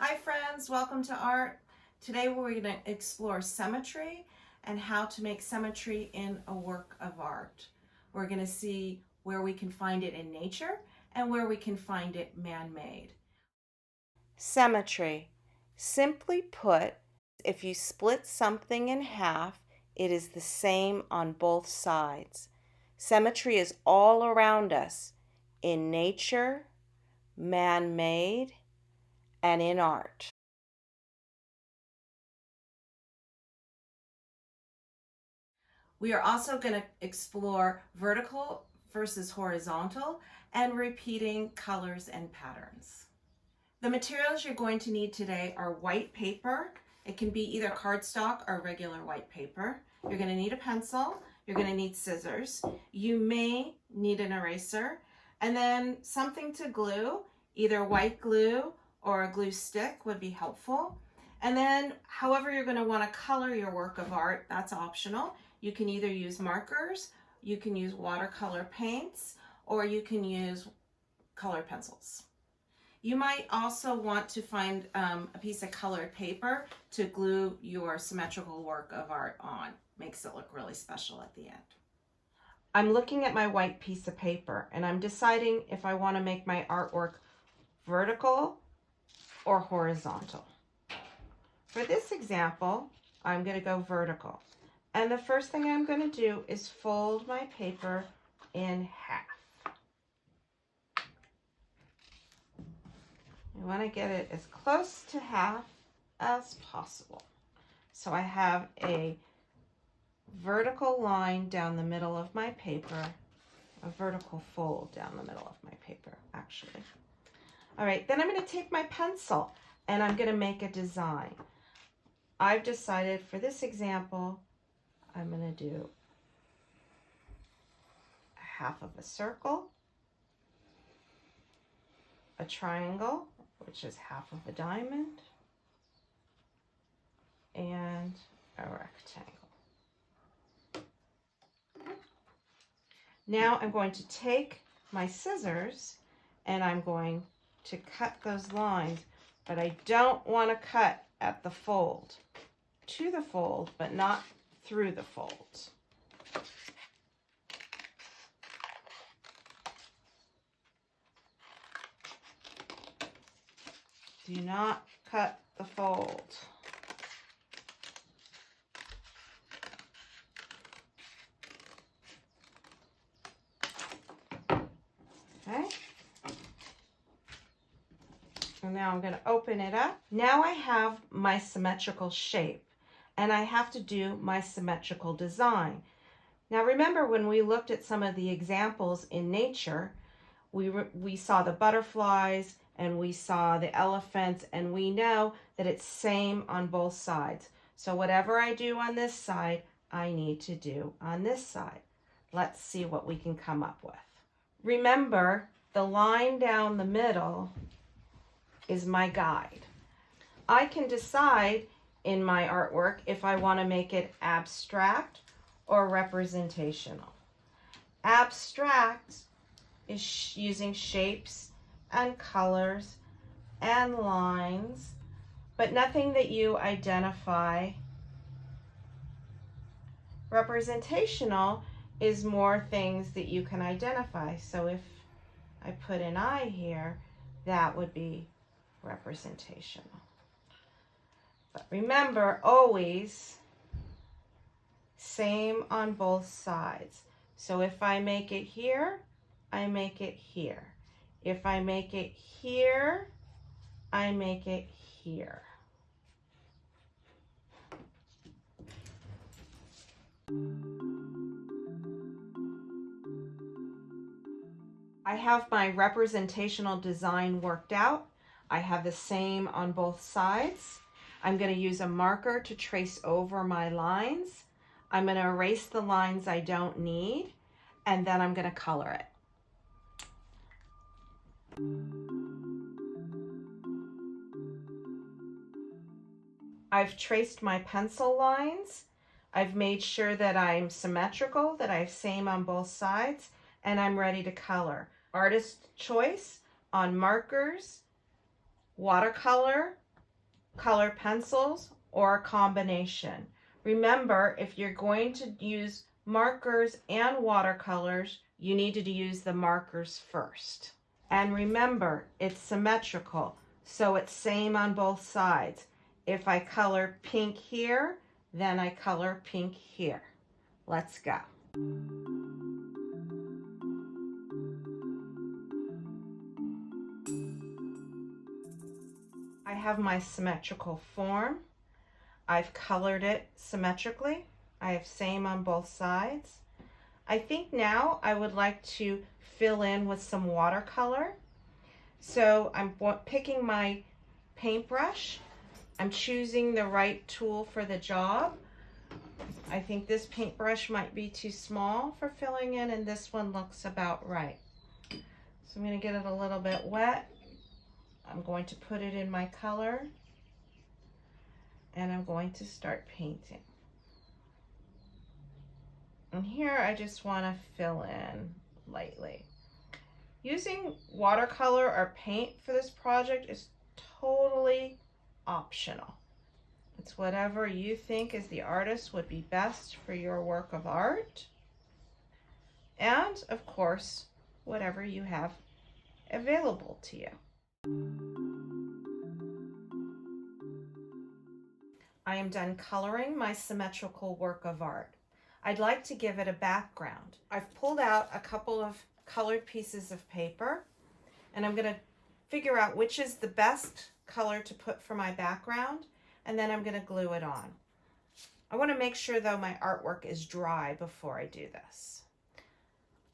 Hi friends, welcome to art. Today we're going to explore symmetry and how to make symmetry in a work of art. We're going to see where we can find it in nature and where we can find it man-made. Symmetry. Simply put, if you split something in half, it is the same on both sides. Symmetry is all around us in nature, man-made, and in art. We are also going to explore vertical versus horizontal and repeating colors and patterns. The materials you're going to need today are white paper. It can be either cardstock or regular white paper. You're going to need a pencil. You're going to need scissors. You may need an eraser and then something to glue. Either white glue or a glue stick would be helpful. And then however you're going to want to color your work of art, that's optional. You can either use markers, you can use watercolor paints, or you can use colored pencils. You might also want to find a piece of colored paper to glue your symmetrical work of art on. Makes it look really special at the end. I'm looking at my white piece of paper and I'm deciding if I want to make my artwork vertical or horizontal. For this example, I'm going to go vertical. And the first thing I'm going to do is fold my paper in half. You want to get it as close to half as possible. So I have a vertical line down the middle of my paper, a vertical fold down the middle of my paper, actually. All right, then I'm going to take my pencil and I'm going to make a design. I've decided for this example, I'm going to do a half of a circle, a triangle, which is half of a diamond, and a rectangle. Now I'm going to take my scissors and I'm going to cut those lines, but I don't want to cut at the fold, to the fold, but not through the fold. Do not cut the fold. Okay. And now I'm going to open it up. Now I have my symmetrical shape and I have to do my symmetrical design. Now remember when we looked at some of the examples in nature, we saw the butterflies and we saw the elephants, and we know that it's same on both sides. So whatever I do on this side, I need to do on this side. Let's see what we can come up with. Remember, the line down the middle is my guide. I can decide in my artwork if I want to make it abstract or representational. Abstract is using shapes and colors and lines, but nothing that you identify. Representational is more things that you can identify. So if I put an eye here, that would be representational. But remember, always same on both sides. So if I make it here, I make it here. If I make it here, I make it here. I have my representational design worked out. I have the same on both sides. I'm going to use a marker to trace over my lines. I'm going to erase the lines I don't need, and then I'm going to color it. I've traced my pencil lines. I've made sure that I'm symmetrical, that I have same on both sides, and I'm ready to color. Artist choice on markers, watercolor, color pencils or a combination. Remember, if you're going to use markers and watercolors, you need to use the markers first. And remember, it's symmetrical, so it's same on both sides. If I color pink here, then I color pink here. Let's go. I have my symmetrical form. I've colored it symmetrically. I have same on both sides. I think now I would like to fill in with some watercolor. So I'm picking my paintbrush. I'm choosing the right tool for the job. I think this paintbrush might be too small for filling in, and this one looks about right. So I'm going to get it a little bit wet. I'm going to put it in my color, and I'm going to start painting. And here I just want to fill in lightly. Using watercolor or paint for this project is totally optional. It's whatever you think as the artist would be best for your work of art. And of course, whatever you have available to you. I am done coloring my symmetrical work of art. I'd like to give it a background. I've pulled out a couple of colored pieces of paper, and I'm going to figure out which is the best color to put for my background, and then I'm going to glue it on. I want to make sure though my artwork is dry before I do this.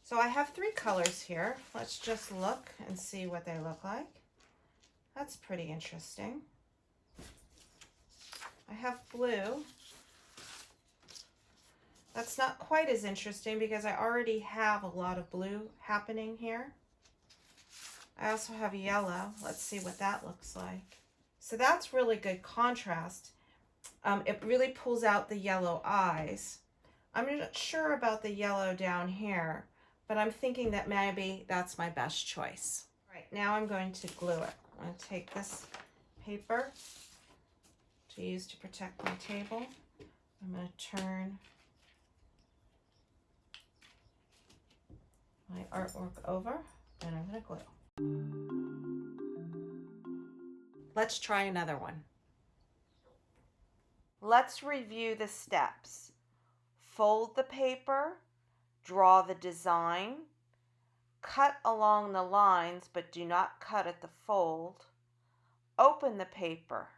So I have 3 colors here. Let's just look and see what they look like. That's pretty interesting. I have blue. That's not quite as interesting because I already have a lot of blue happening here. I also have yellow. Let's see what that looks like. So that's really good contrast. It really pulls out the yellow eyes. I'm not sure about the yellow down here, but I'm thinking that maybe that's my best choice. All right, now I'm going to glue it. I'm going to take this paper to use to protect my table. I'm going to turn my artwork over, and I'm going to glue. Let's try another one. Let's review the steps. Fold the paper, draw the design, cut along the lines but do not cut at the fold, open the paper,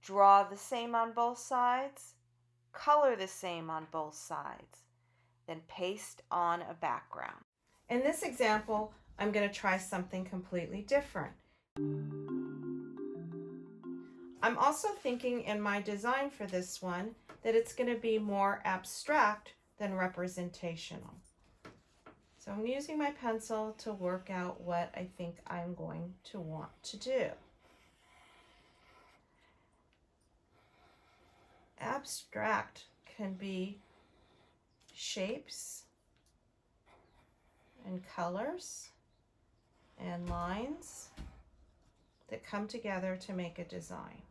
draw the same on both sides, color the same on both sides, then paste on a background. In this example, I'm going to try something completely different. I'm also thinking in my design for this one that it's going to be more abstract than representational. So I'm using my pencil to work out what I think I'm going to want to do. Abstract can be shapes and colors and lines that come together to make a design.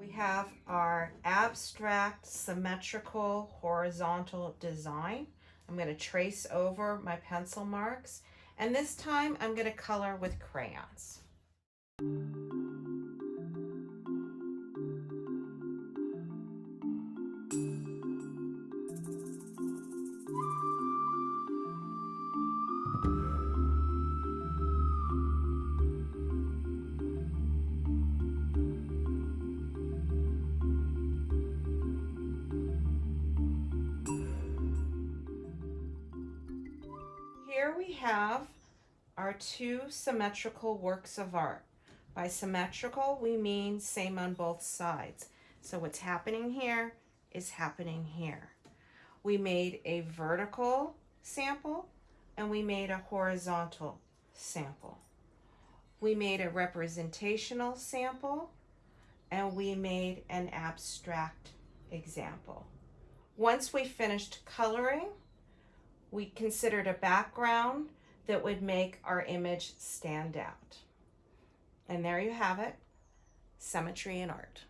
We have our abstract, symmetrical, horizontal design. I'm going to trace over my pencil marks, and this time I'm going to color with crayons. Here we have our 2 symmetrical works of art. By symmetrical, we mean same on both sides. So what's happening here is happening here. We made a vertical sample and we made a horizontal sample. We made a representational sample and we made an abstract example. Once we finished coloring, we considered a background that would make our image stand out. And there you have it, symmetry in art.